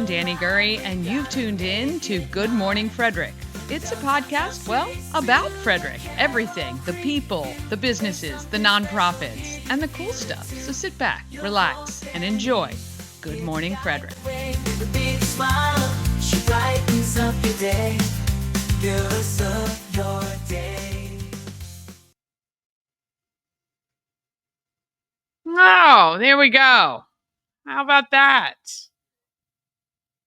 I'm Danny Gurry, and you've tuned in to Good Morning Frederick. It's a podcast, well, about Frederick. Everything, the people, the businesses, the nonprofits, and the cool stuff. So sit back, relax, and enjoy Good Morning Frederick. She brightens up your day, fills up your day. Oh, there we go. How about that?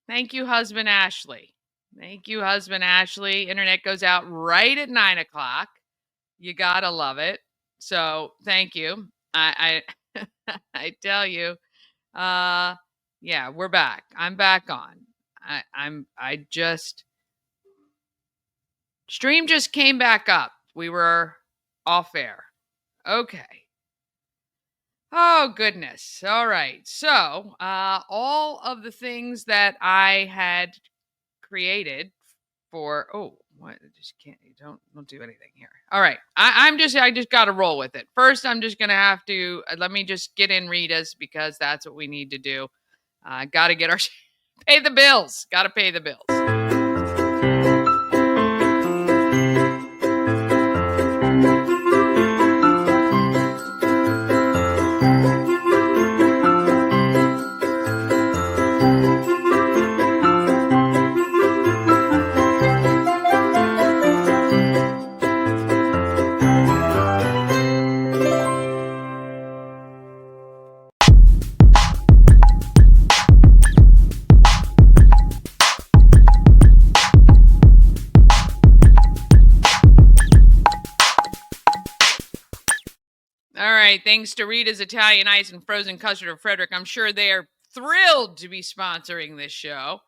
Thank you, husband Ashley. Thank you, husband Ashley. Internet goes out right at 9 o'clock. You gotta love it. So thank you. I I tell you, yeah, we're back. I'm back on. Stream just came back up. We were off air. Okay. Oh, goodness. All right. So, all of the things that I had created for, what? I just can't, don't do anything here. All right. I just got to roll with it. First, I'm just going to have to, let me just get in Rita's because that's what we need to do. Got to get our, pay the bills. Got to pay the bills. Thanks to Rita's Italian Ice and Frozen Custard of Frederick. I'm sure they are thrilled to be sponsoring this show.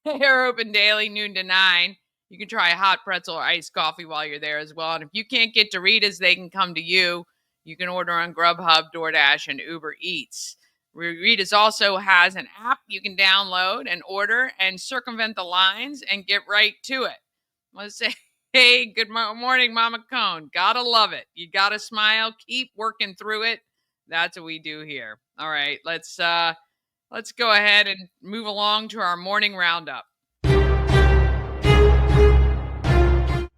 They are open daily, noon to 9. You can try a hot pretzel or iced coffee while you're there as well. And if you can't get to Rita's, they can come to you. You can order on Grubhub, DoorDash, and Uber Eats. Rita's also has an app you can download and order and circumvent the lines and get right to it. Let's say, hey, good morning, Mama Cone. Gotta love it. You gotta smile. Keep working through it. That's what we do here. All right, let's go ahead and move along to our morning roundup.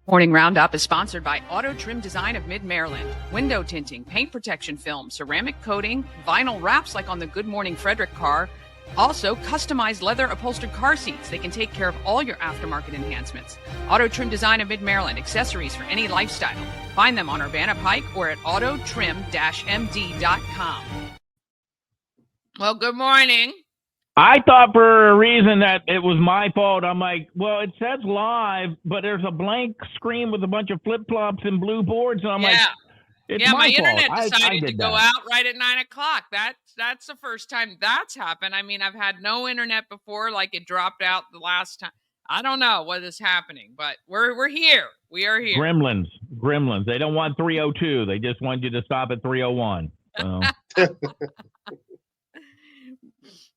Morning Roundup is sponsored by Auto Trim Design of Mid-Maryland. Window tinting, paint protection film, ceramic coating, vinyl wraps like on the Good Morning Frederick car. Also, customized leather upholstered car seats. They can take care of all your aftermarket enhancements. Auto Trim Design of Mid-Maryland. Accessories for any lifestyle. Find them on Urbana Pike or at autotrim-md.com. Well, good morning. I thought for a reason that it was my fault. I'm like, well, it says live, but there's a blank screen with a bunch of flip-flops and blue boards. And I'm like, it's my fault. internet decided to go that. out right at 9 o'clock. That's the first time that's happened. I mean, I've had no internet before, like it dropped out the last time. I don't know what is happening, but we're here. We are here. Gremlins. They don't want 302. They just want you to stop at 301. So.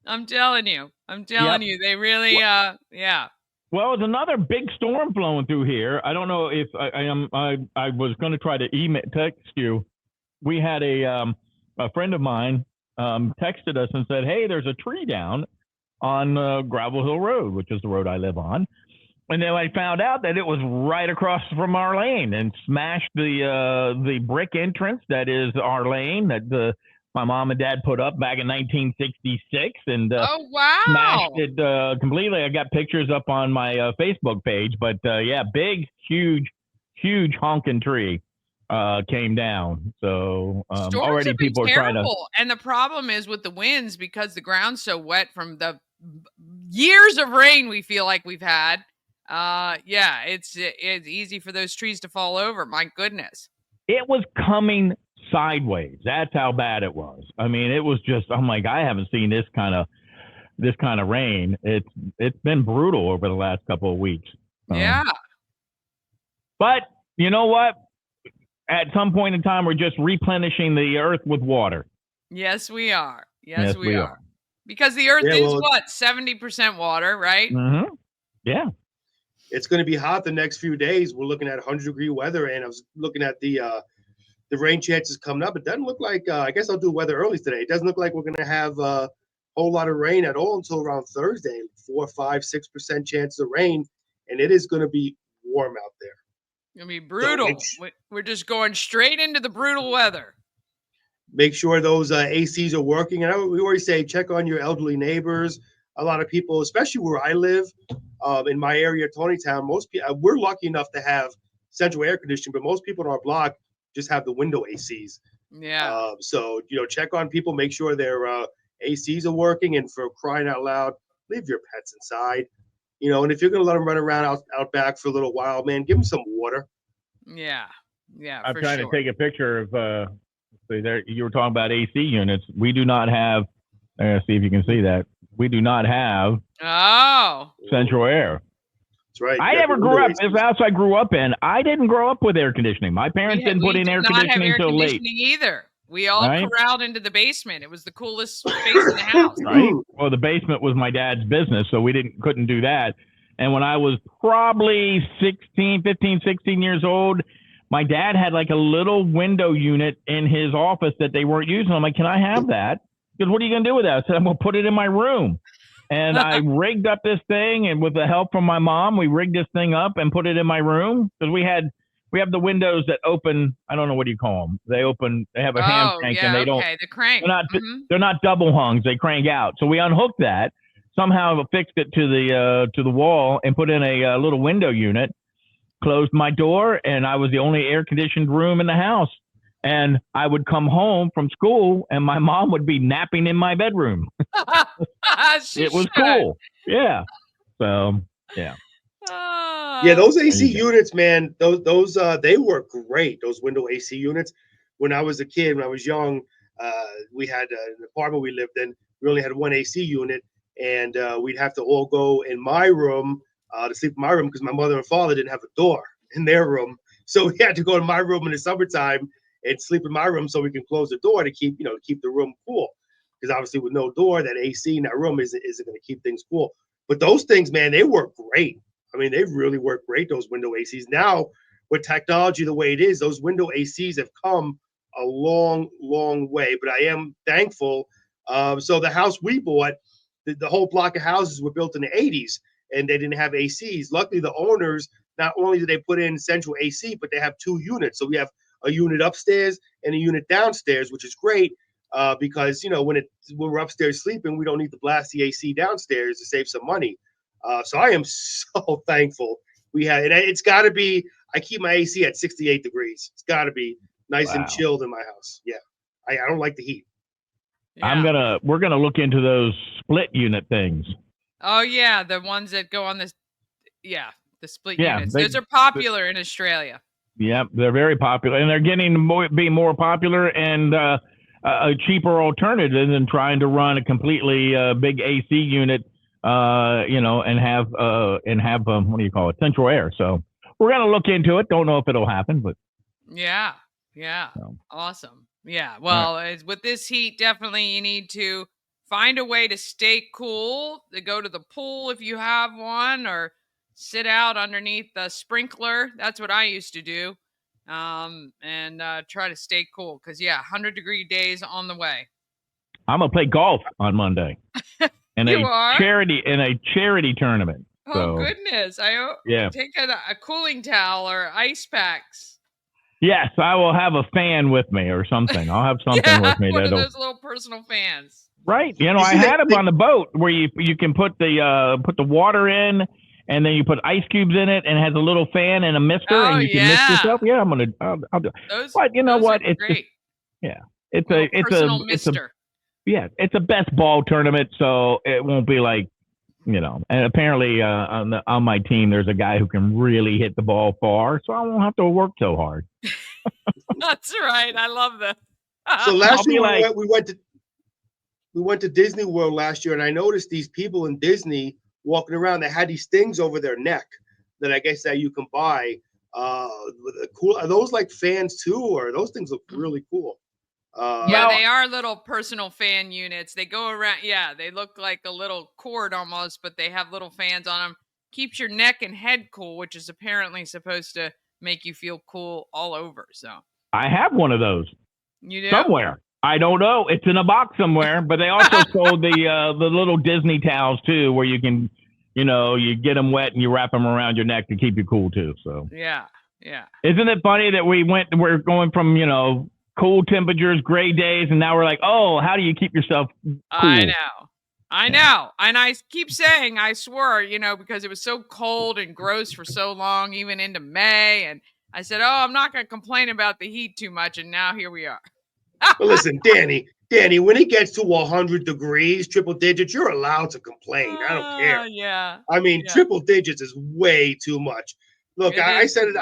I'm telling you. They really, yeah. Well, it's another big storm flowing through here. I don't know if I was going to try to text you. We had a friend of mine texted us and said, hey, there's a tree down on Gravel Hill Road, which is the road I live on. And then I found out that it was right across from our lane and smashed the brick entrance that is our lane that my mom and dad put up back in 1966 and oh, wow. smashed it completely. I got pictures up on my Facebook page, but big, huge honking tree came down. So already people are trying to. And the problem is with the winds, because the ground's so wet from the years of rain we feel like we've had. It's easy for those trees to fall over. My goodness. It was coming sideways. That's how bad it was. I mean, it was just, I'm like, I haven't seen this kind of rain. It's been brutal over the last couple of weeks. Yeah. But you know what? At some point in time, we're just replenishing the earth with water. Yes, we are. Yes, we are. Because the earth is 70% water, right? Mm-hmm. Yeah. It's going to be hot the next few days. We're looking at 100-degree weather, and I was looking at the rain chances coming up. It doesn't look like, I guess I'll do weather early today. It doesn't look like we're going to have whole lot of rain at all until around Thursday. 4, 5, 6% chance of rain, and it is going to be warm out there. It's going to be brutal. We're just going straight into the brutal weather. Make sure those ACs are working. And we always say check on your elderly neighbors. A lot of people, especially where I live, in my area, Tonytown, most people, we're lucky enough to have central air conditioning, but most people in our block just have the window ACs. Yeah. So, check on people, make sure their ACs are working, and for crying out loud, leave your pets inside. And if you're going to let them run around out back for a little while, man, give them some water. Yeah. Yeah. I'm trying to take a picture of, there, you were talking about AC units. We do not have, see if you can see that. We do not have central air. That's right. I never grew up. This house I grew up in, I didn't grow up with air conditioning. My parents didn't put in air conditioning until late. Either. We all corralled into the basement. It was the coolest space in the house. Right. Well, the basement was my dad's business, so we couldn't do that. And when I was probably 15, 16 years old, my dad had like a little window unit in his office that they weren't using. I'm like, can I have that? Because what are you going to do with that? I said, I'm going to put it in my room. And I rigged up this thing, and with the help from my mom, we rigged this thing up and put it in my room because we have the windows that open. I don't know, what do you call them? They have a hand crank, and they don't. The crank. They're not double hungs. They crank out. So we unhooked that, somehow fixed it to the wall, and put in a little window unit. Closed my door, and I was the only air conditioned room in the house. And I would come home from school, and my mom would be napping in my bedroom. It was cool. Yeah. So, yeah. Yeah, those AC units, man, those they work great. Those window AC units. When I was a kid, when I was young, we had an apartment we lived in. We only had one AC unit, and we'd have to all go in my room to sleep in my room because my mother and father didn't have a door in their room. So we had to go to my room in the summertime and sleep in my room so we can close the door to keep the room cool. Because obviously with no door, that AC in that room isn't going to keep things cool. But those things, man, they work great. I mean, they really work great, those window ACs. Now, with technology the way it is, those window ACs have come a long, long way. But I am thankful. So the house we bought, the whole block of houses were built in the 80s, and they didn't have ACs. Luckily, the owners, not only did they put in central AC, but they have 2 units. So we have a unit upstairs and a unit downstairs, which is great because, when we're upstairs sleeping, we don't need to blast the AC downstairs to save some money. So I am so thankful we had it. It's got to be, I keep my AC at 68 degrees. It's got to be nice and chilled in my house. Yeah. I don't like the heat. Yeah. We're going to look into those split unit things. Oh yeah. The ones that go on this. Yeah. The split units. Those are popular in Australia. Yeah, they're very popular, and they're getting to be more popular and a cheaper alternative than trying to run a completely big AC unit, and have what do you call it, central air. So we're gonna look into it. Don't know if it'll happen, but yeah, so. Awesome. Yeah, well, with this heat, definitely you need to find a way to stay cool. To go to the pool if you have one, or sit out underneath the sprinkler. That's what I used to do. And try to stay cool. Because, 100-degree days on the way. I'm going to play golf on Monday. In a charity tournament. Oh, goodness. Take a cooling towel or ice packs. Yes, I will have a fan with me or something. I'll have something with me. One of those little personal fans. Right. I had them on the boat where you can put the water in, and then you put ice cubes in it, and it has a little fan and a mister, and you can mist yourself. Yeah, I'll do it. But you know what? It's great. It's a mister. It's a best ball tournament, so it won't be like, and apparently on my team there's a guy who can really hit the ball far, so I won't have to work so hard. That's right. I love that. So last year we went to Disney World last year, and I noticed these people in Disney walking around that had these things over their neck that I guess that you can buy. Cool. Are those like fans too, or those things look really cool? They are little personal fan units. They go around. Yeah, they look like a little cord almost, but they have little fans on them. Keeps your neck and head cool, which is apparently supposed to make you feel cool all over. So I have one of those. You do? Somewhere. I don't know. It's in a box somewhere, but they also sold the little Disney towels too, where you can, you get them wet and you wrap them around your neck to keep you cool too. So Yeah. isn't it funny that we're going from cool temperatures, gray days, and now we're like, oh, how do you keep yourself cool? I know. And I keep saying, I swore, because it was so cold and gross for so long, even into May. And I said, oh, I'm not going to complain about the heat too much. And now here we are. But listen, Danny, when it gets to 100 degrees, triple digits, you're allowed to complain. I don't care. Yeah. I mean, Yeah. triple digits is way too much. Look, I said it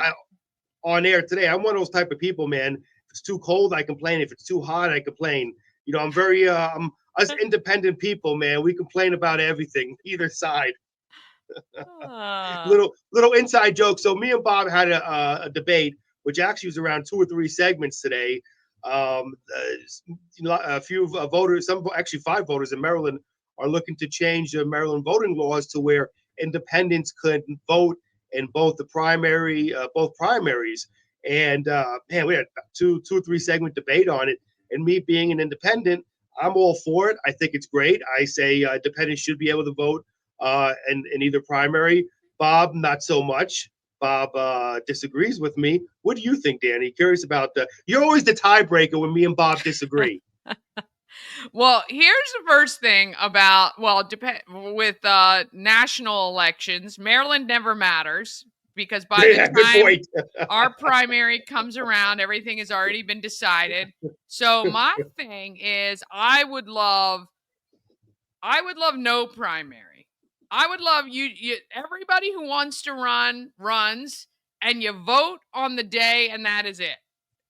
on air today. I'm one of those type of people, man. If it's too cold, I complain. If it's too hot, I complain. I'm very us independent people, man. We complain about everything, either side. Little inside joke. So me and Bob had a debate, which actually was around 2 or 3 segments today. A few voters, actually 5 voters in Maryland, are looking to change the Maryland voting laws to where independents could vote in both primaries. And man, we had 2 or 3 segment debate on it. And me being an independent, I'm all for it. I think it's great. I say independents should be able to vote in either primary. Bob, not so much. Bob disagrees with me. What do you think, Danny? Curious about you're always the tiebreaker when me and Bob disagree. Well, here's the first thing about, with national elections, Maryland never matters because by the time our primary comes around, everything has already been decided. So my thing is I would love no primary. I would love you everybody who wants to run runs and you vote on the day and that is it.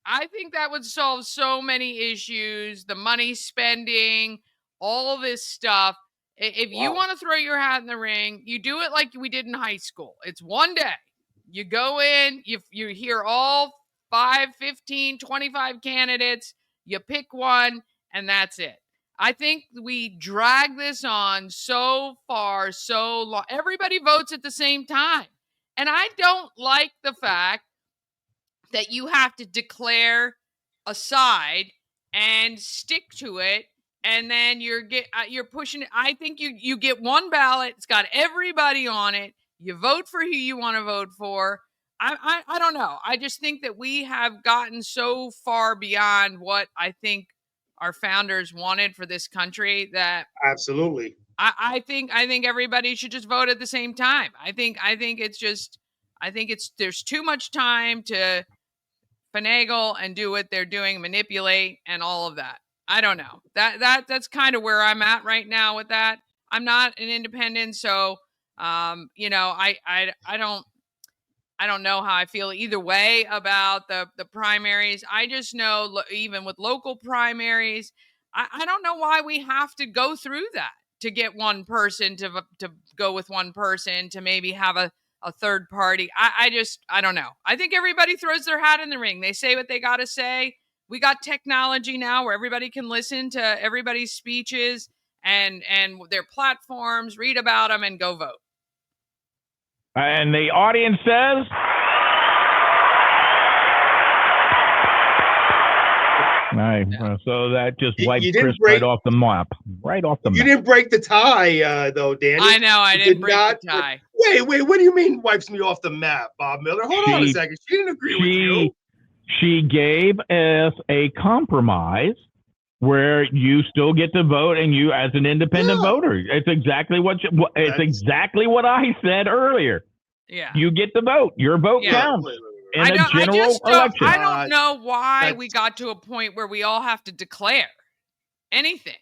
I think that would solve so many issues, the money spending, all this stuff. If you want to throw your hat in the ring, you do it like we did in high school. It's one day. You go in, you hear all 5, 15, 25 candidates, you pick one, and that's it. I think we drag this on so far, so long. Everybody votes at the same time. And I don't like the fact that you have to declare a side and stick to it, and then you're pushing it. I think you get one ballot. It's got everybody on it. You vote for who you want to vote for. I don't know. I just think that we have gotten so far beyond what I think our founders wanted for this country that absolutely. I think everybody should just vote at the same time. I think there's too much time to finagle and do what they're doing, manipulate and all of that. I don't know. That's kind of where I'm at right now with that. I'm not an independent, so I don't know how I feel either way about the primaries. I just know even with local primaries, I don't know why we have to go through that to get one person to go with one person to maybe have a third party. I don't know. I think everybody throws their hat in the ring. They say what they got to say. We got technology now where everybody can listen to everybody's speeches and their platforms, read about them, and go vote. And the audience says... Right. Yeah. So that just wiped Chris right off the map. Right off the map. You didn't break the tie, though, Danny. I know. I didn't break the tie. Wait. What do you mean wipes me off the map, Bob Miller? Hold on a second. She didn't agree with you. She gave us a compromise where you still get to vote, and you, as an independent voter, it's exactly exactly what I said earlier. Yeah. You get to vote. Your vote counts. In a general election. I don't know why we got to a point where we all have to declare anything.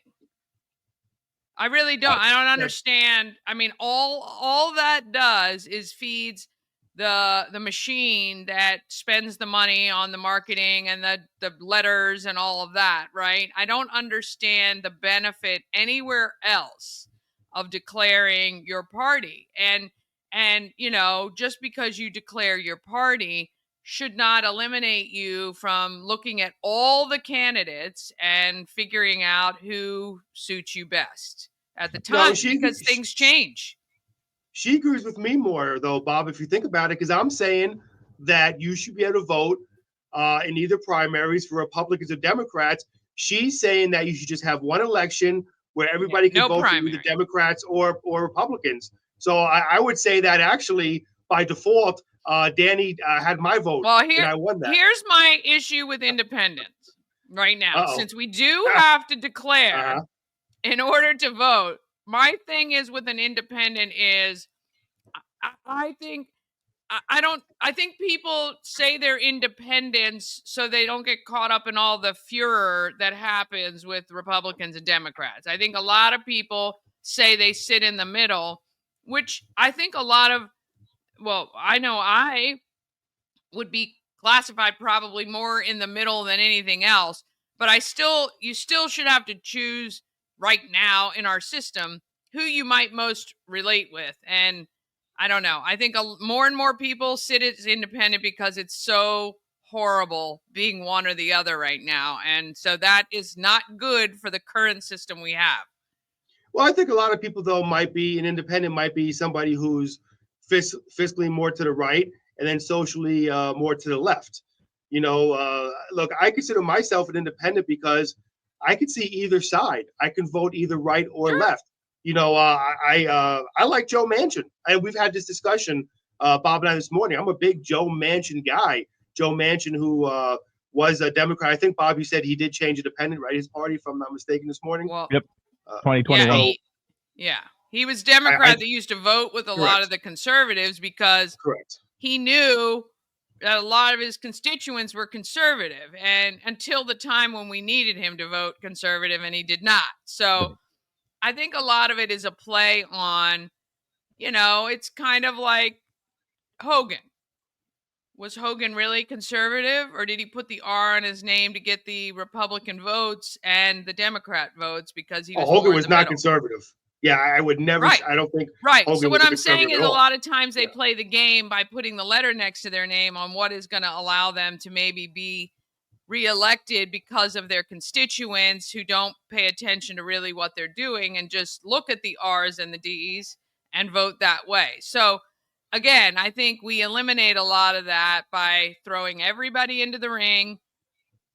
I really don't. I don't understand. I mean, all that does is feeds the machine that spends the money on the marketing and the letters and all of that, right? I don't understand the benefit anywhere else of declaring your party. And just because you declare your party should not eliminate you from looking at all the candidates and figuring out who suits you best at the time, because things change. She agrees with me more, though, Bob, if you think about it, because I'm saying that you should be able to vote in either primaries for Republicans or Democrats. She's saying that you should just have one election where everybody can no vote primary. for either Democrats or Republicans. So I would say that actually by default, Danny had my vote, Well, and I won that. here's my issue with independents right now. Uh-oh. Since we do have to declare Uh-huh. in order to vote, my thing is with an independent is I think I think people say they're independents so they don't get caught up in all the furor that happens with Republicans and Democrats. I think a lot of people say they sit in the middle, which I think a lot of, well, I know I would be classified probably more in the middle than anything else, but you still should have to choose right now in our system who you might most relate with. And I don't know. I think more and more people sit as independent because it's so horrible being one or the other right now. And so that is not good for the current system we have. Well, I think a lot of people, though, might be an independent, might be somebody who's fiscally more to the right and then socially more to the left. Look, I consider myself an independent because I can see either side. I can vote either right or left. I like Joe Manchin. We've had this discussion, Bob and I, this morning. I'm a big Joe Manchin guy. Joe Manchin, who was a Democrat. I think, Bob, you said he did change independent, right? His party, if I'm not mistaken, this morning. Well, Yep. 2021. Yeah, he was Democrat that used to vote with a lot of the conservatives because he knew that a lot of his constituents were conservative, and until the time when we needed him to vote conservative, and he did not. So I think a lot of it is a play on, it's kind of like Hogan. Was Hogan really conservative, or did he put the R on his name to get the Republican votes and the Democrat votes because he was Hogan was not middle? Conservative. Yeah, I would never. Right. I don't think. Right. Hogan so what was I'm saying is, a all. lot of times they play the game by putting the letter next to their name on what is going to allow them to maybe be reelected because of their constituents who don't pay attention to really what they're doing and just look at the R's and the D's and vote that way. So again, I think we eliminate a lot of that by throwing everybody into the ring,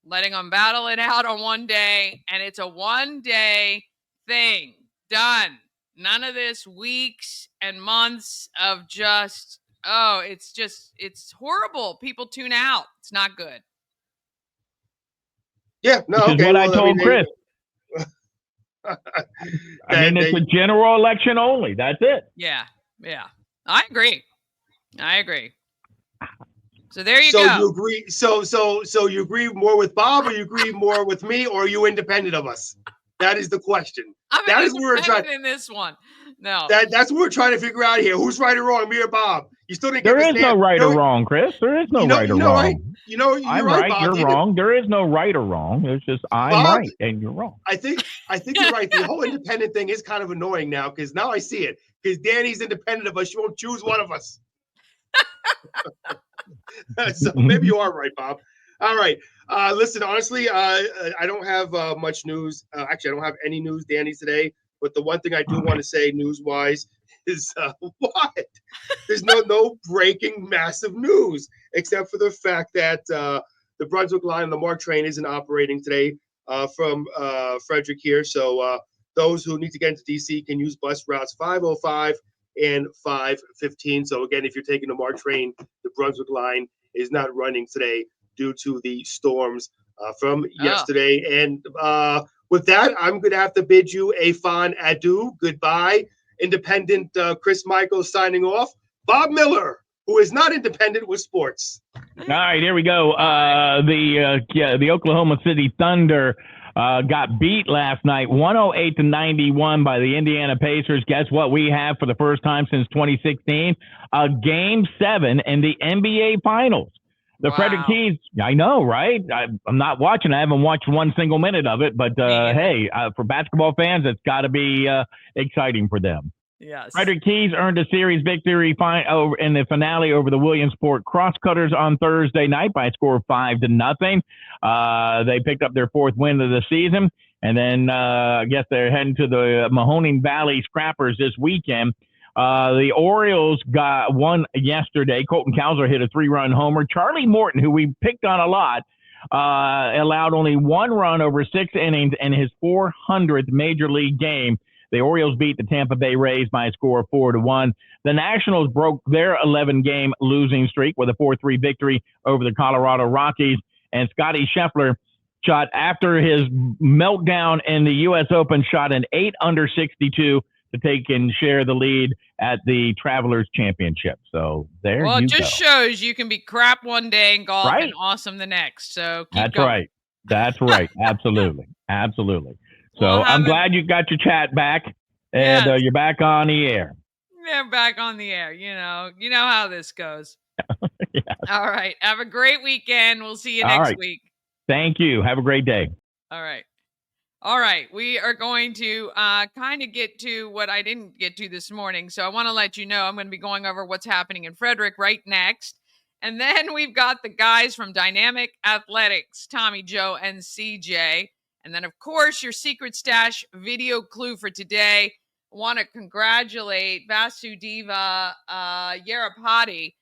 letting them battle it out on one day, and it's a one-day thing. Done. None of this weeks and months of just, it's horrible. People tune out. It's not good. Yeah, no, Which is what I told Chris. It's a general election only. That's it. Yeah. I agree. So there you go. So you agree? So you agree more with Bob, or you agree more with me, or are you independent of us? That is the question. That is what we're trying in this one. No, that's what we're trying to figure out here. Who's right or wrong, me or Bob? You still didn't. There is no right or wrong, Chris. There is no right or wrong. Right? You're I'm right. Bob. You're wrong. There is no right or wrong. It's just I'm Bob, right and you're wrong. I think you're right. The whole independent thing is kind of annoying now because now I see it. Because Danny's independent of us, you won't choose one of us. So maybe you are right, Bob. All right. Listen, honestly, I don't have much news. Actually, I don't have any news, Danny, today. But the one thing I do want to say news-wise is what? There's no breaking massive news, except for the fact that the Brunswick line on the MARC train isn't operating today from Frederick here. So those who need to get into DC can use bus routes 505 and 515. So again, if you're taking the MARC train, the Brunswick line is not running today due to the storms from yesterday. And with that, I'm going to have to bid you a fond adieu. Goodbye. Independent Chris Michaels signing off. Bob Miller, who is not independent with sports. All right, here we go. The Oklahoma City Thunder got beat last night, 108-91 by the Indiana Pacers. Guess what we have for the first time since 2016? A Game 7 in the NBA Finals. The Frederick Keys, I know, right? I'm not watching. I haven't watched one single minute of it. But, hey, for basketball fans, it's got to be exciting for them. Yes. Frederick Keys earned a series victory in the finale over the Williamsport Crosscutters on Thursday night by a score of 5-0. They picked up their fourth win of the season. And then I guess they're heading to the Mahoning Valley Scrappers this weekend. The Orioles got one yesterday. Colton Cowser hit a 3-run homer. Charlie Morton, who we picked on a lot, allowed only one run over 6 innings in his 400th major league game. The Orioles beat the Tampa Bay Rays by a score of 4-1. The Nationals broke their 11-game losing streak with a 4-3 victory over the Colorado Rockies. And Scotty Scheffler shot, after his meltdown in the U.S. Open, shot an 8 under 62 to take and share the lead at the Travelers Championship. So there you go. Well, it just shows you can be crap one day in golf Right. and awesome the next. So keep That's going. right. That's right. Absolutely. Absolutely. So I'm glad you got your chat back, and Yes. you're back on the air. Yeah, back on the air. You know how this goes. Yes. All right. Have a great weekend. We'll see you All next right. week. Thank you. Have a great day. All right. All right. We are going to kind of get to what I didn't get to this morning. So I want to let you know I'm going to be going over what's happening in Frederick right next. And then we've got the guys from Dynamic Athletics, Tommy, Joe, and CJ. And then, of course, your Secret Stash video clue for today. I want to congratulate Vasudeva Yerapati.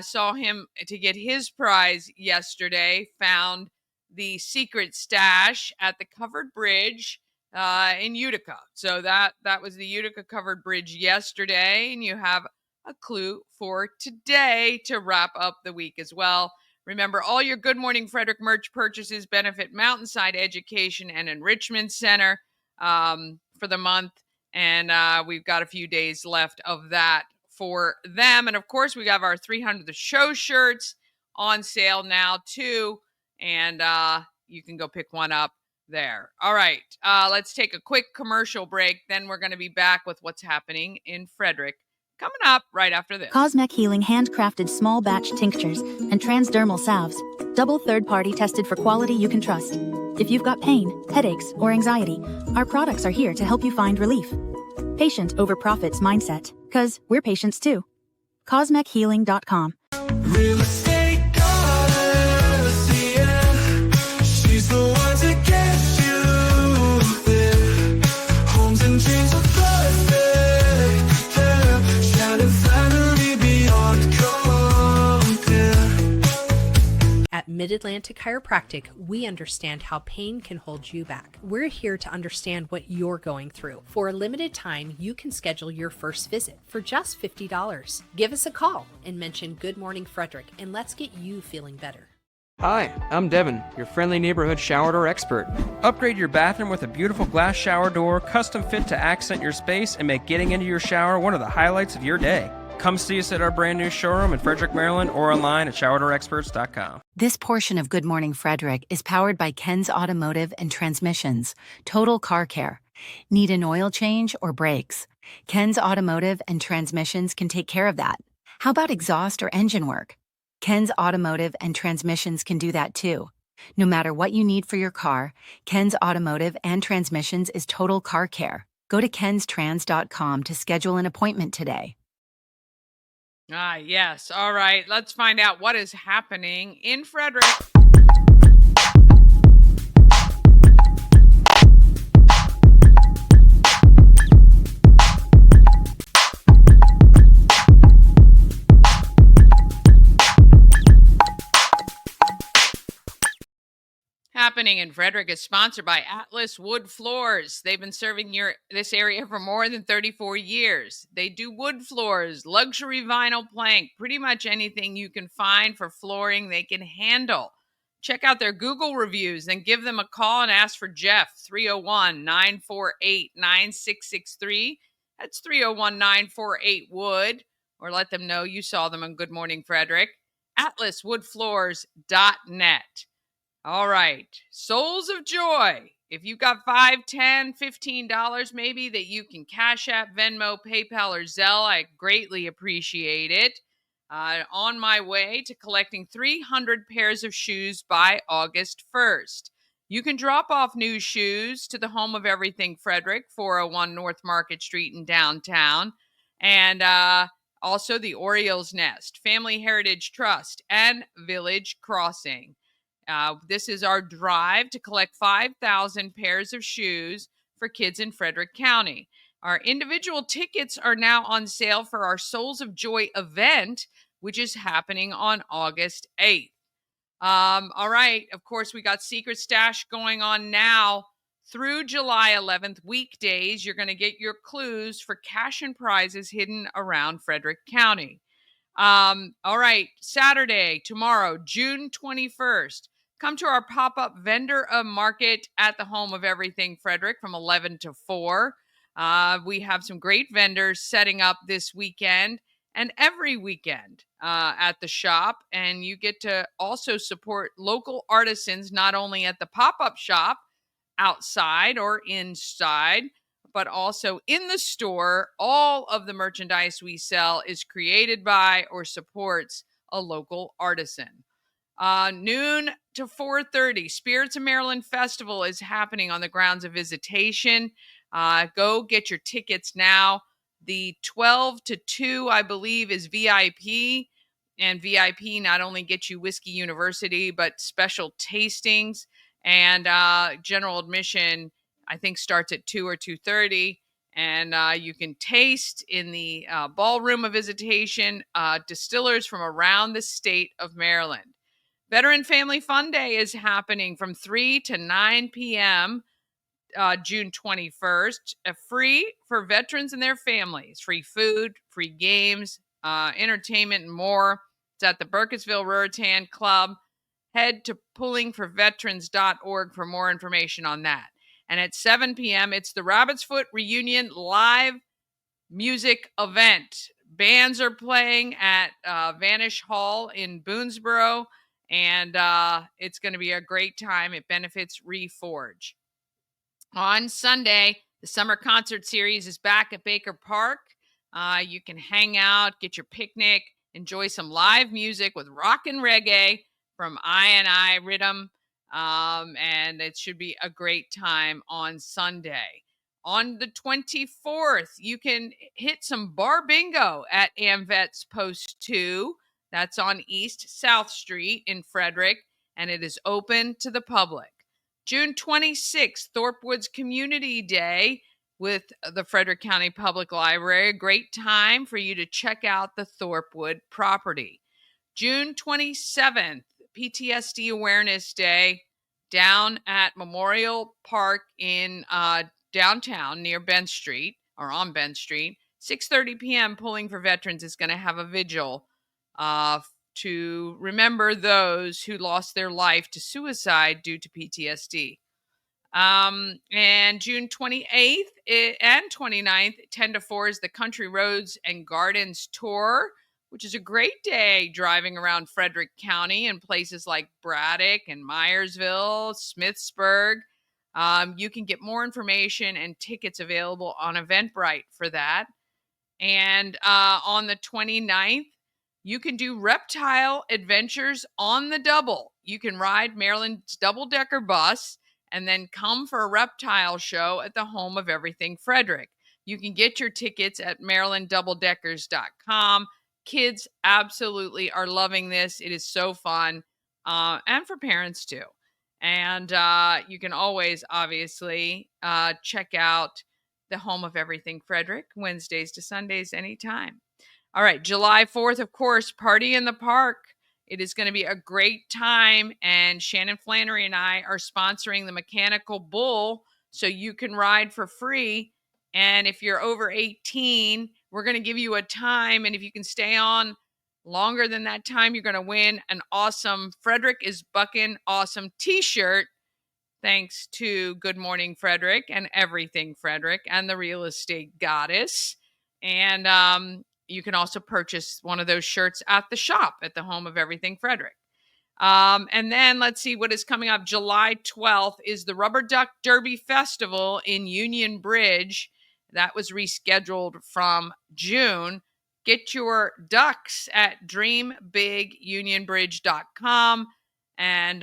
Saw him to get his prize yesterday, found the secret stash at the covered bridge in Utica. So that was the Utica covered bridge yesterday, and you have a clue for today to wrap up the week as well. Remember, all your Good Morning Frederick merch purchases benefit Mountainside Education and Enrichment Center for the month, and we've got a few days left of that for them. And of course, we have our 300 The Show shirts on sale now too, and you can go pick one up there. All right, let's take a quick commercial break. Then we're going to be back with what's happening in Frederick coming up right after this. Cosmec Healing handcrafted small batch tinctures and transdermal salves, double third-party tested for quality you can trust. If you've got pain, headaches, or anxiety, our products are here to help you find relief. Patient over profits mindset, 'cause we're patients too. CosmecHealing.com. Real estate goddess, yeah. She's the one to get you there. Homes and dreams are perfect, yeah. Shannon Flannery beyond compare. At Mid-Atlantic Chiropractic, we understand how pain can hold you back. We're here to understand what you're going through. For a limited time, you can schedule your first visit for just $50. Give us a call and mention Good Morning Frederick, and let's get you feeling better. Hi, I'm Devin, your friendly neighborhood shower door expert. Upgrade your bathroom with a beautiful glass shower door, custom fit to accent your space and make getting into your shower one of the highlights of your day. Come see us at our brand new showroom in Frederick, Maryland, or online at showerdoorexperts.com. This portion of Good Morning Frederick is powered by Ken's Automotive and Transmissions, Total Car Care. Need an oil change or brakes? Ken's Automotive and Transmissions can take care of that. How about exhaust or engine work? Ken's Automotive and Transmissions can do that too. No matter what you need for your car, Ken's Automotive and Transmissions is Total Car Care. Go to kenstrans.com to schedule an appointment today. Yes. All right. Let's find out what is happening in Frederick. Happening in Frederick is sponsored by Atlas Wood Floors. They've been serving this area for more than 34 years. They do wood floors, luxury vinyl plank, pretty much anything you can find for flooring they can handle. Check out their Google reviews and give them a call and ask for Jeff, 301-948-9663. That's 301-948-WOOD. Or let them know you saw them on Good Morning Frederick. AtlasWoodFloors.net. All right. Souls of Joy. If you've got $5, $10, $15 maybe that you can Cash App, Venmo, PayPal, or Zelle, I greatly appreciate it. On my way to collecting 300 pairs of shoes by August 1st. You can drop off new shoes to the home of everything Frederick, 401 North Market Street in downtown. And also the Orioles Nest, Family Heritage Trust, and Village Crossing. This is our drive to collect 5,000 pairs of shoes for kids in Frederick County. Our individual tickets are now on sale for our Souls of Joy event, which is happening on August 8th. All right. Of course, we got Secret Stash going on now through July 11th, weekdays. You're going to get your clues for cash and prizes hidden around Frederick County. All right. Saturday, tomorrow, June 21st. Come to our pop-up vendor market at the home of everything Frederick from 11 to 4. We have some great vendors setting up this weekend and every weekend at the shop. And you get to also support local artisans, not only at the pop-up shop outside or inside, but also in the store. All of the merchandise we sell is created by or supports a local artisan. Noon to 4:30, Spirits of Maryland Festival is happening on the grounds of Visitation. Go get your tickets now. The 12 to 2, I believe, is VIP. And VIP not only gets you Whiskey University, but special tastings. And general admission, I think, starts at 2 or 2:30. And you can taste in the ballroom of Visitation distillers from around the state of Maryland. Veteran Family Fun Day is happening from 3 to 9 p.m. June 21st. Free for veterans and their families. Free food, free games, entertainment, and more. It's at the Burkittsville Ruritan Club. Head to pullingforveterans.org for more information on that. And at 7 p.m., it's the Rabbit's Foot Reunion live music event. Bands are playing at Vanish Hall in Boonesboro, and it's going to be a great time. It benefits Reforge. On Sunday, the summer concert series is back at Baker Park. You can hang out, get your picnic, enjoy some live music with rock and reggae from I Rhythm, and it should be a great time on Sunday. On the 24th, you can hit some bar bingo at AmVet's Post 2. That's on East South Street in Frederick, and it is open to the public. June 26th, Thorpe Woods Community Day with the Frederick County Public Library. A great time for you to check out the Thorpewood property. June 27th, PTSD Awareness Day down at Memorial Park in downtown near Ben Street, or on Ben Street. 6:30 p.m. Pulling for Veterans is going to have a vigil to remember those who lost their life to suicide due to PTSD. And June 28th and 29th, 10 to 4 is the Country Roads and Gardens Tour, which is a great day driving around Frederick County and places like Braddock and Myersville, Smithsburg. You can get more information and tickets available on Eventbrite for that. And on the 29th, you can do reptile adventures on the double. You can ride Maryland's double-decker bus and then come for a reptile show at the home of everything Frederick. You can get your tickets at marylanddoubledeckers.com. Kids absolutely are loving this. It is so fun, and for parents too. And you can always, obviously, check out the home of everything Frederick, Wednesdays to Sundays, anytime. All right, July 4th, of course, Party in the Park. It is going to be a great time, and Shannon Flannery and I are sponsoring the Mechanical Bull, so you can ride for free. And if you're over 18, we're going to give you a time, and if you can stay on longer than that time, you're going to win an awesome Frederick is Buckin' Awesome t-shirt, thanks to Good Morning Frederick and Everything Frederick and the Real Estate Goddess. And you can also purchase one of those shirts at the shop at the home of Everything Frederick. And then let's see what is coming up. July 12th is the Rubber Duck Derby Festival in Union Bridge. That was rescheduled from June. Get your ducks at dreambigunionbridge.com and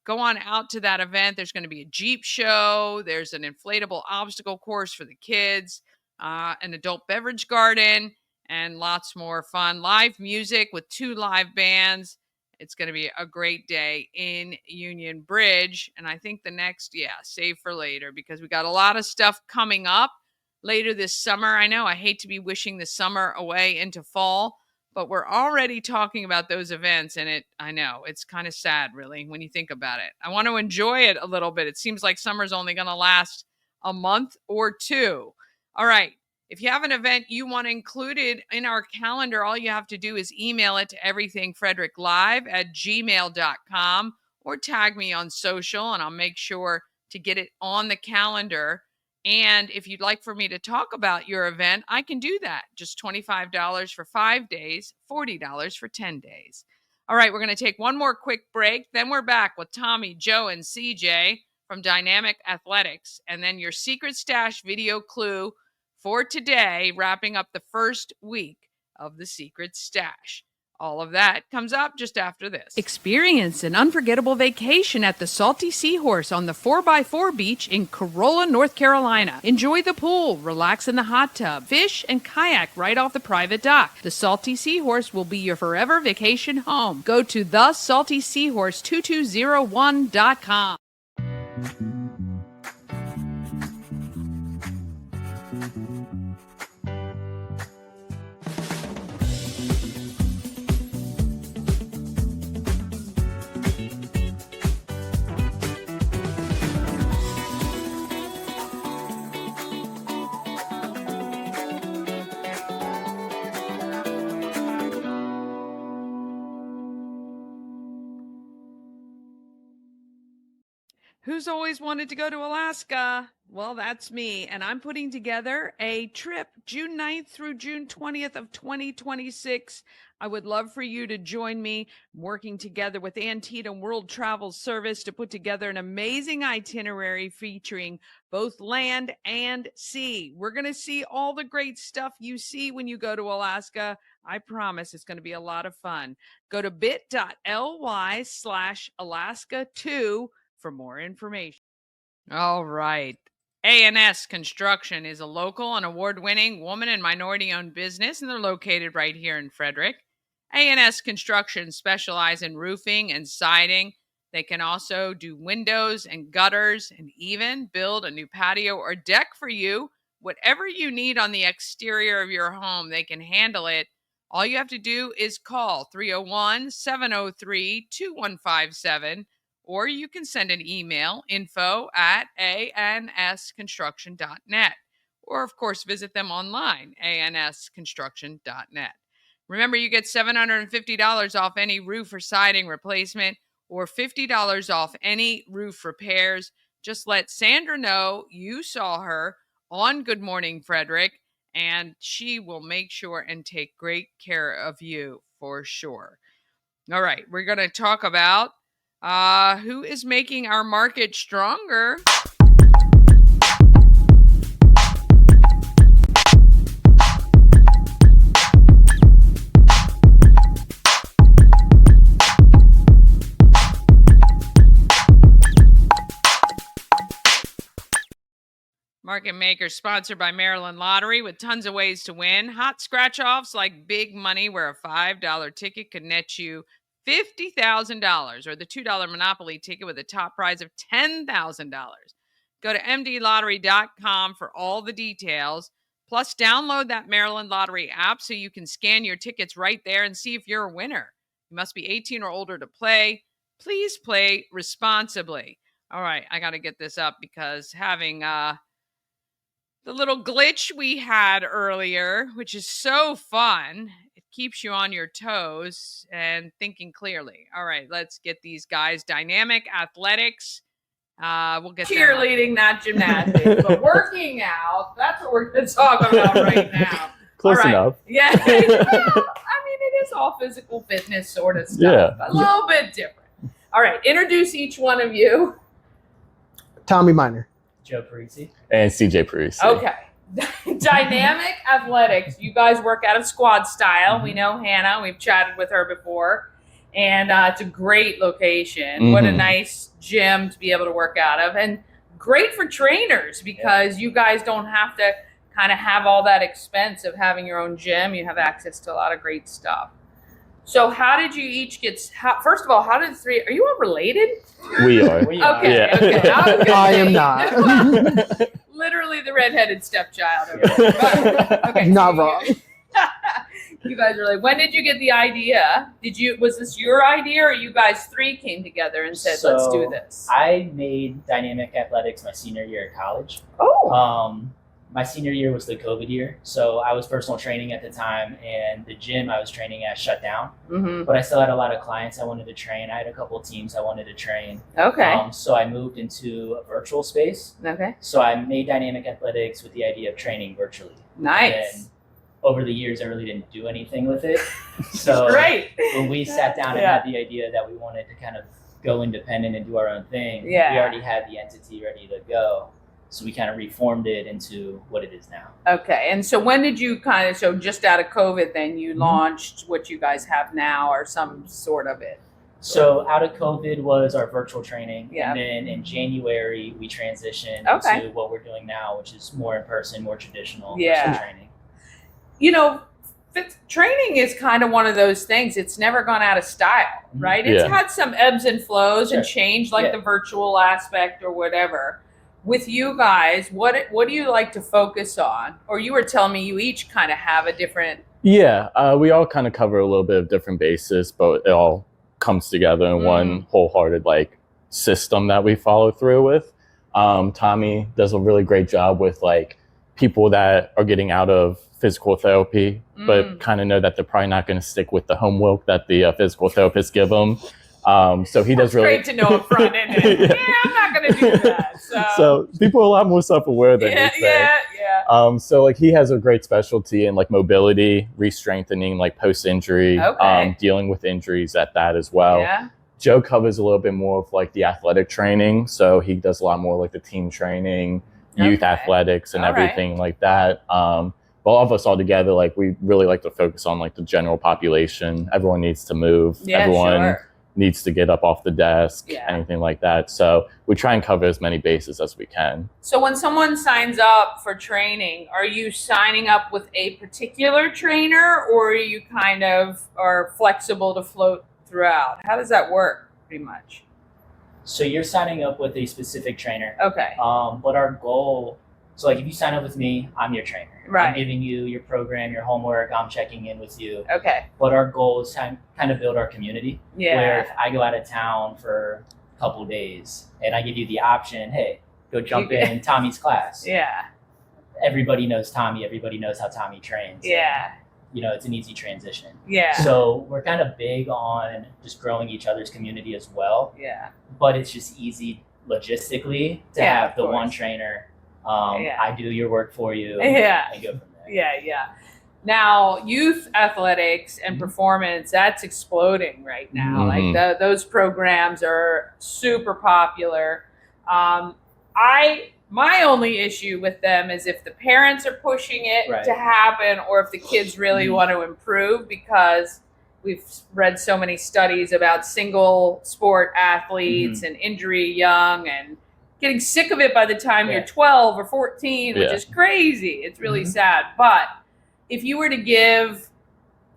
go on out to that event. There's going to be a Jeep show. There's an inflatable obstacle course for the kids, an adult beverage garden, and lots more fun. Live music with 2 live bands. It's going to be a great day in Union Bridge. And I think the next, save for later, because we got a lot of stuff coming up later this summer. I know I hate to be wishing the summer away into fall, but we're already talking about those events, and I know it's kind of sad, really, when you think about it. I want to enjoy it a little bit. It seems like summer's only going to last a month or two. All right. If you have an event you want included in our calendar, all you have to do is email it to everythingfredericklive@gmail.com or tag me on social, and I'll make sure to get it on the calendar. And if you'd like for me to talk about your event, I can do that. Just $25 for 5 days, $40 for 10 days. All right, we're going to take one more quick break. Then we're back with Tommy, Joe, and CJ from Dynamic Athletics. And then your secret stash video clue for today, wrapping up the first week of the secret stash. All of that comes up just after this. Experience an unforgettable vacation at the Salty Seahorse on the 4x4 beach in Corolla, North Carolina. Enjoy the pool, relax in the hot tub, fish, and kayak right off the private dock. The Salty Seahorse will be your forever vacation home. Go to thesaltyseahorse2201.com. Who's always wanted to go to Alaska? Well, that's me, and I'm putting together a trip June 9th through June 20th of 2026. I would love for you to join me working together with Antietam World Travel Service to put together an amazing itinerary featuring both land and sea. We're going to see all the great stuff you see when you go to Alaska. I promise it's going to be a lot of fun. Go to bit.ly/Alaska2 for more information. All right. A&S Construction is a local and award-winning woman and minority-owned business, and they're located right here in Frederick. A&S Construction specializes in roofing and siding. They can also do windows and gutters and even build a new patio or deck for you. Whatever you need on the exterior of your home, they can handle it. All you have to do is call 301-703-2157. Or you can send an email, info@ansconstruction.net. Or, of course, visit them online, ansconstruction.net. Remember, you get $750 off any roof or siding replacement or $50 off any roof repairs. Just let Sandra know you saw her on Good Morning Frederick, and she will make sure and take great care of you for sure. All right, we're going to talk about who is making our market stronger. Market Maker sponsored by Maryland Lottery with tons of ways to win. Hot scratch-offs like big money where a $5 ticket could net you $50,000 or the $2 Monopoly ticket with a top prize of $10,000. Go to mdlottery.com for all the details. Plus, download that Maryland Lottery app so you can scan your tickets right there and see if you're a winner. You must be 18 or older to play. Please play responsibly. All right, I got to get this up because having the little glitch we had earlier, which is so fun, keeps you on your toes and thinking clearly. All right, let's get these guys. Dynamic Athletics. We'll get cheerleading, not gymnastics, but working out. That's what we're going to talk about right now. Close enough. Yeah. I mean, it is all physical fitness sort of stuff. Yeah. A little bit different. All right, introduce each one of you. Tommy Miner. Joe Parisi. And CJ Parisi. Okay. Dynamic Athletics. You guys work out of squad style. We know Hannah. We've chatted with her before. And it's a great location. What a nice gym to be able to work out of. And great for trainers because you guys don't have to kind of have all that expense of having your own gym. You have access to a lot of great stuff. So how did you each get, first of all, how did the three, are you all related? We are. Okay, Yeah. okay. I am not. Literally the redheaded stepchild. Okay. Not wrong. You guys are like, when did you get the idea? Was this your idea, or you guys three came together and said, let's do this? I made dynamic athletics my senior year of college. Oh. My senior year was the COVID year, so I was personal training at the time, and the gym I was training at shut down. Mm-hmm. But I still had a lot of clients I wanted to train. I had a couple of teams I wanted to train. Okay. So I moved into a virtual space. Okay. So I made dynamic athletics with the idea of training virtually. Nice. And over the years, I really didn't do anything with it. So Great. when we sat down and had the idea that we wanted to kind of go independent and do our own thing, we already had the entity ready to go. So we kind of reformed it into what it is now. Okay. And so when did you so just out of COVID, then you launched what you guys have now, or some sort of it? So out of COVID was our virtual training. Yeah. And then in January, we transitioned into what we're doing now, which is more in person, more traditional personal training. You know, training is kind of one of those things. It's never gone out of style, right? It's had some ebbs and flows and change, like the virtual aspect or whatever. With you guys, what do you like to focus on? Or you were telling me you each kind of have a different... Yeah, we all kind of cover a little bit of different bases, but it all comes together in one wholehearted system that we follow through with. Tommy does a really great job with people that are getting out of physical therapy, but kind of know that they're probably not going to stick with the homework that the physical therapists give them. So he does really great to know up front, isn't it? I'm not going to do that. So people are a lot more self-aware than you say. So he has a great specialty in mobility, re-strengthening, post-injury, dealing with injuries at that as well. Yeah. Joe covers a little bit more of the athletic training. So he does a lot more the team training, youth athletics and everything like that. But all of us all together, we really like to focus on the general population. Everyone needs to move. Everyone needs to get up off the desk, anything like that. So we try and cover as many bases as we can. So when someone signs up for training, are you signing up with a particular trainer, or are you kind of are flexible to float throughout? How does that work, pretty much? So you're signing up with a specific trainer. Okay. But our goal, so if you sign up with me, I'm your trainer. Right. I'm giving you your program, your homework, I'm checking in with you. Okay. But our goal is to kind of build our community. Yeah. Where if I go out of town for a couple of days and I give you the option, hey, go jump in Tommy's class. Yeah. Everybody knows Tommy. Everybody knows how Tommy trains. Yeah. And, it's an easy transition. Yeah. So we're kind of big on just growing each other's community as well. Yeah. But it's just easy logistically to have the one trainer. I do your work for you. Yeah. And go from there. Yeah. Now, youth athletics and performance, that's exploding right now. Those programs are super popular. My only issue with them is if the parents are pushing it to happen, or if the kids really want to improve, because we've read so many studies about single sport athletes and injury young and getting sick of it by the time you're 12 or 14, which is crazy. It's really sad. But if you were to give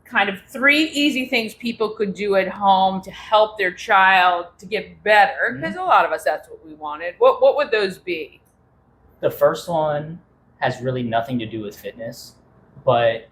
kind of 3 easy things people could do at home to help their child to get better, because a lot of us, that's what we wanted, what would those be? The first one has really nothing to do with fitness, but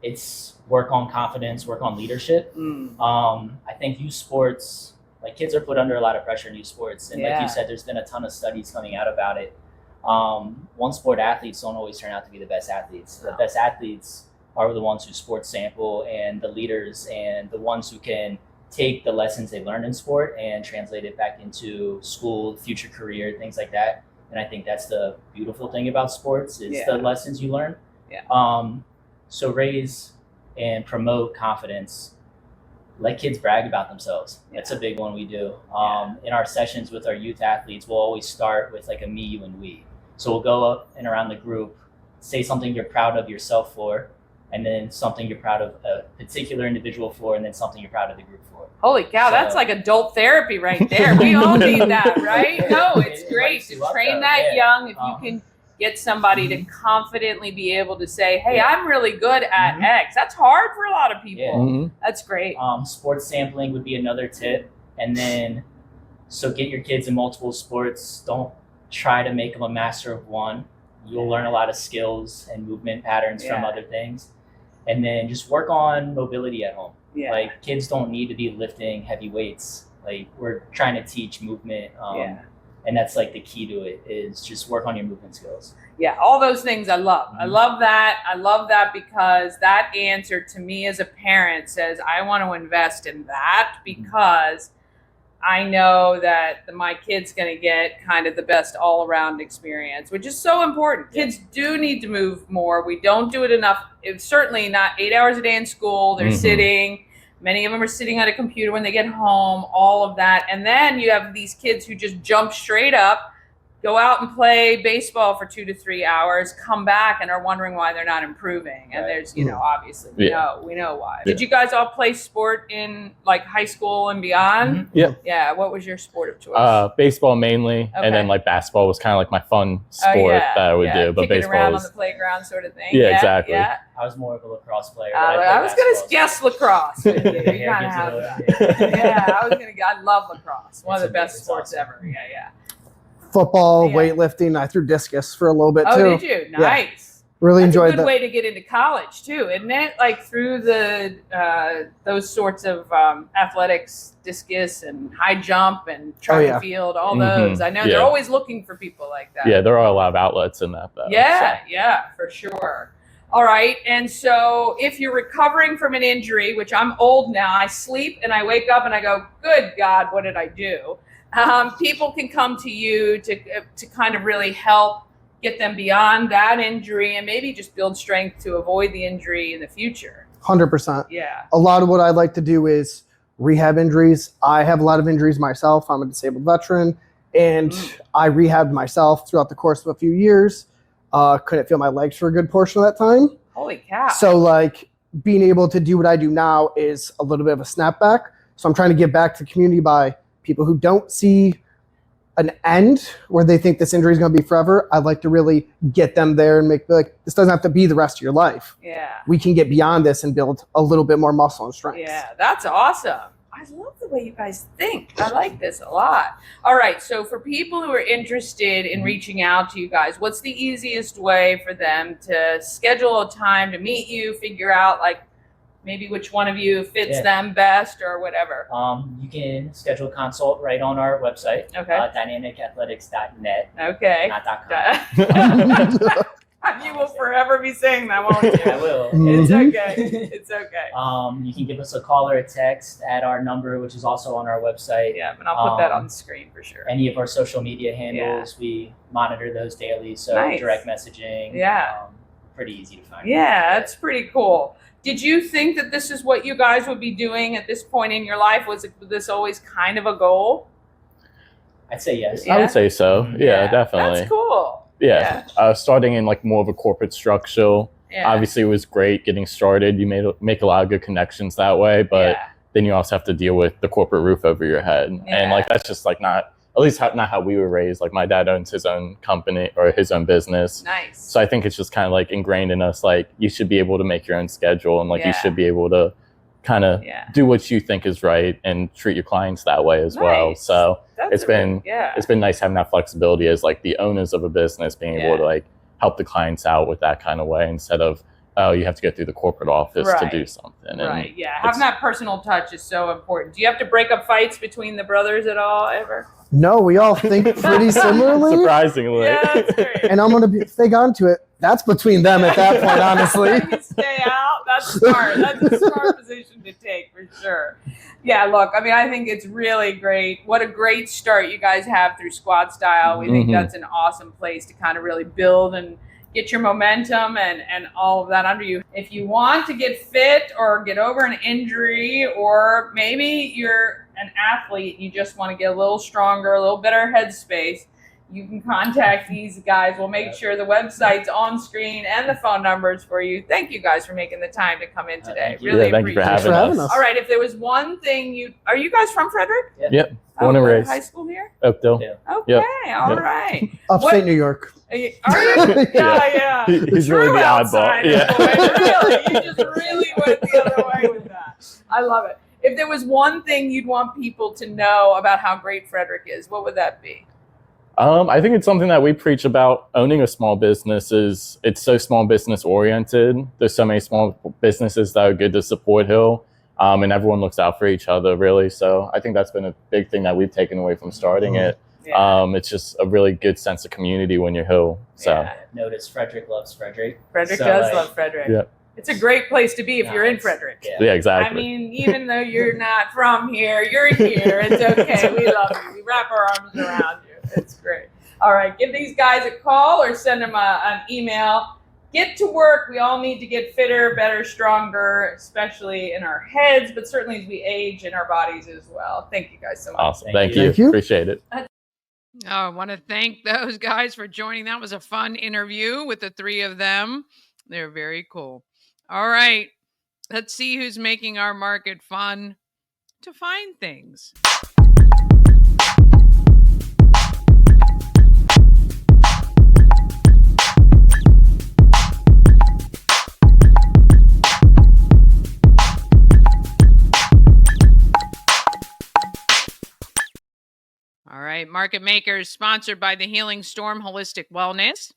it's work on confidence, work on leadership. I think youth sports, kids are put under a lot of pressure in youth sports. And like you said, there's been a ton of studies coming out about it. One sport athletes don't always turn out to be the best athletes. The best athletes are the ones who sports sample, and the leaders, and the ones who can take the lessons they learned in sport and translate it back into school, future career, things like that. And I think that's the beautiful thing about sports is the lessons you learn. So raise and promote confidence. Let kids brag about themselves. That's a big one we do. In our sessions with our youth athletes, we'll always start with a me, you, and we. So we'll go up and around the group, say something you're proud of yourself for, and then something you're proud of a particular individual for, and then something you're proud of the group for. Holy cow, that's like adult therapy right there. We all need that, right? No, it's great to train that young. If you can get somebody to confidently be able to say, hey, I'm really good at X. That's hard for a lot of people. That's great. Sports sampling would be another tip. And then, so get your kids in multiple sports. Don't try to make them a master of one. You'll learn a lot of skills and movement patterns from other things. and then just work on mobility at home. Yeah. Like kids don't need to be lifting heavy weights. Like we're trying to teach movement. And that's like the key to it is just work on your movement skills. Yeah, all those things I love. I love that. I love that because that answer to me as a parent says I want to invest in that because I know that my kid's going to get kind of the best all-around experience, which is so important. Kids do need to move more. We don't do it enough. It's certainly not 8 hours a day in school. They're sitting. Many of them are sitting at a computer when they get home, all of that. And then you have these kids who just jump straight up, go out and play baseball for 2 to 3 hours, come back and are wondering why they're not improving. And there's, obviously we know why. Did you guys all play sport in like high school and beyond? Yeah. What was your sport of choice? Baseball mainly, and then like basketball was kind of like my fun sport that I would do. But kicking baseball around was on the playground sort of thing. Yeah, exactly. Yeah. I was more of a lacrosse player. I was going to guess lacrosse. You kind of have that. I love lacrosse. One of the best sports ever. Yeah. Football, weightlifting. I threw discus for a little bit too. Oh, did you? Nice. Really That's enjoyed a good that. way to get into college too, isn't it? Like through the those sorts of athletics, discus and high jump and track and field, all those. I know they're always looking for people like that. Yeah, there are a lot of outlets in that though. Yeah, for sure. All right, and so if you're recovering from an injury, which I'm old now, I sleep and I wake up and I go, good God, what did I do? People can come to you to kind of really help get them beyond that injury and maybe just build strength to avoid the injury in the future. 100%. Yeah. A lot of what I like to do is rehab injuries. I have a lot of injuries myself. I'm a disabled veteran, and I rehabbed myself throughout the course of a few years. Couldn't feel my legs for a good portion of that time. Holy cow. So like being able to do what I do now is a little bit of a snapback. So I'm trying to give back to the community by people who don't see an end where they think this injury is going to be forever. I'd like to really get them there and make like, this doesn't have to be the rest of your life. Yeah. We can get beyond this and build a little bit more muscle and strength. Yeah, that's awesome. I love the way you guys think. I like this a lot. All right. So for people who are interested in reaching out to you guys, what's the easiest way for them to schedule a time to meet you, figure out like maybe which one of you fits them best or whatever? You can schedule a consult right on our website. Okay. Dynamicathletics.net. Okay. Not .com. You will forever be saying that, won't you? I will. It's okay. It's okay. You can give us a call or a text at our number, which is also on our website. Yeah, but I'll put that on the screen for sure. Any of our social media handles, we monitor those daily. So direct messaging. Pretty easy to find. Yeah, that's pretty cool. Did you think that this is what you guys would be doing at this point in your life? Was this always kind of a goal? I'd say yes. I would say so. Yeah, definitely. That's cool. Yeah. Starting in like more of a corporate structure. Obviously, it was great getting started. You make a lot of good connections that way, but then you also have to deal with the corporate roof over your head, and like that's just like not. At least not how we were raised. Like my dad owns his own company or his own business. Nice. So I think it's just kind of like ingrained in us. Like you should be able to make your own schedule and like you should be able to kind of do what you think is right and treat your clients that way as well. So it's been nice having that flexibility as like the owners of a business being able to like help the clients out with that kind of way instead of, oh, you have to go through the corporate office to do something. Right. Yeah. Having that personal touch is so important. Do you have to break up fights between the brothers at all ever? No, we all think pretty similarly. Surprisingly. Yeah, that's great. And I'm going to stay on to it. That's between them at that point, honestly. You stay out. That's smart. That's a smart position to take for sure. Yeah, look, I mean, I think it's really great. What a great start you guys have through Squad Style. We think that's an awesome place to kind of really build and get your momentum and all of that under you. If you want to get fit or get over an injury, or maybe you're an athlete, you just want to get a little stronger, a little better headspace, you can contact these guys. We'll make sure the website's on screen and the phone numbers for you. Thank you guys for making the time to come in today. Really thank you for having us. All right, if there was one thing are you guys from Frederick? Yep. Born and raised. High school here? Oakdale. Okay, all right. Upstate New York. Are you? Yeah. He's really the oddball. Really, you just really went the other way with that. I love it. If there was one thing you'd want people to know about how great Frederick is, what would that be? I think it's something that we preach about. Owning a small business it's so small business oriented. There's so many small businesses that are good to support Hill, and everyone looks out for each other, really. So I think that's been a big thing that we've taken away from starting it. Yeah. It's just a really good sense of community when you're Hill. So Yeah. Notice Frederick loves Frederick. Frederick So, does like, love Frederick. Yeah. It's a great place to be if No, you're in it's- Frederick. Yeah, exactly. I mean, even though you're not from here, you're here. It's okay. We love you. We wrap our arms around you. It's great. All right. Give these guys a call or send them an email. Get to work. We all need to get fitter, better, stronger, especially in our heads, but certainly as we age in our bodies as well. Thank you guys so much. Awesome. Thank you. Thank you. Appreciate it. Oh, I want to thank those guys for joining. That was a fun interview with the three of them. They're very cool. All right. Let's see who's making our market fun to find things. All right, Market Makers, sponsored by the Healing Storm Holistic Wellness.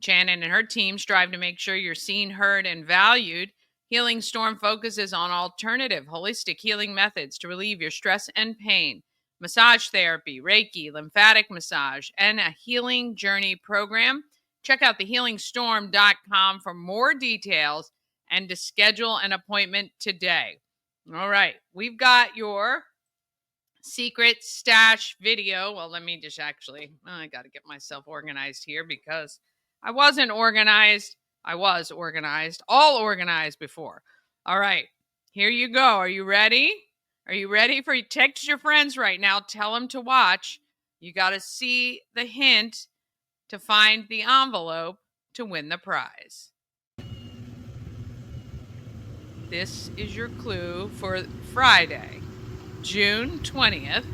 Shannon and her team strive to make sure you're seen, heard, and valued. Healing Storm focuses on alternative holistic healing methods to relieve your stress and pain, massage therapy, Reiki, lymphatic massage, and a healing journey program. Check out thehealingstorm.com for more details and to schedule an appointment today. All right, we've got your secret stash video. Well, let me just I got to get myself organized here because I wasn't organized. I was organized, all organized before. All right, here you go. Are you ready? Are you ready for you? Text your friends right now. Tell them to watch. You got to see the hint to find the envelope to win the prize. This is your clue for Friday, June 20th.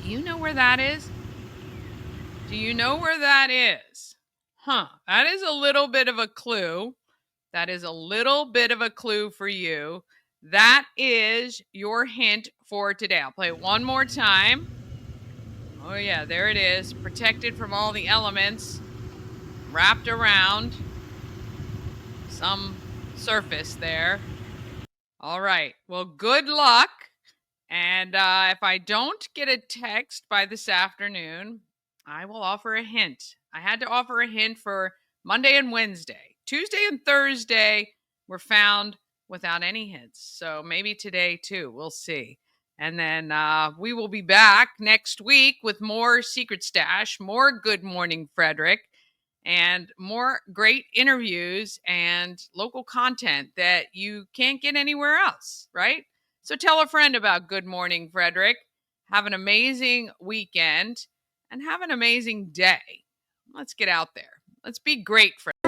Do you know where that is? Do you know where that is? That is a little bit of a clue. That is a little bit of a clue for you. That is your hint for today. I'll play it one more time. Oh, yeah, there it is. Protected from all the elements. Wrapped around some surface there. All right. Well, good luck. And if I don't get a text by this afternoon, I will offer a hint. I had to offer a hint for Monday and Wednesday. Tuesday and Thursday were found without any hints. So maybe today too. We'll see. And then we will be back next week with more Secret Stash, more Good Morning Frederick, and more great interviews and local content that you can't get anywhere else, right? So tell a friend about Good Morning Frederick. Have an amazing weekend and have an amazing day. Let's get out there. Let's be great, Frederick.